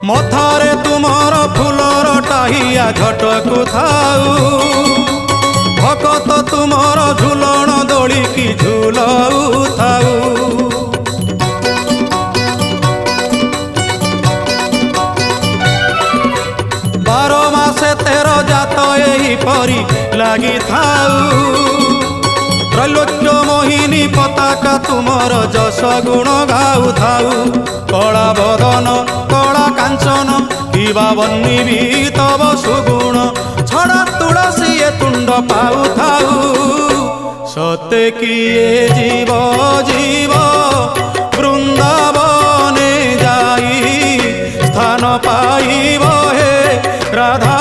मथारे तुमर फूलर टाहिया झटकु थाऊ भकत तुमर झुलण दोली की झुलऊ थाऊ। बारो मासे तेरो जात एही परी लागी थाऊ त्रैलोक्य मोहिनी पताका तुमर जस गुण गाऊ थाऊ। कला बदन कला कांचन किबा बन्नी भी तब सुगुण छड़ा तुलसी ए तुंड पाऊ थाऊ। सते किए जीव जीव वृंदावने जाई स्थान पाइब हे राधा।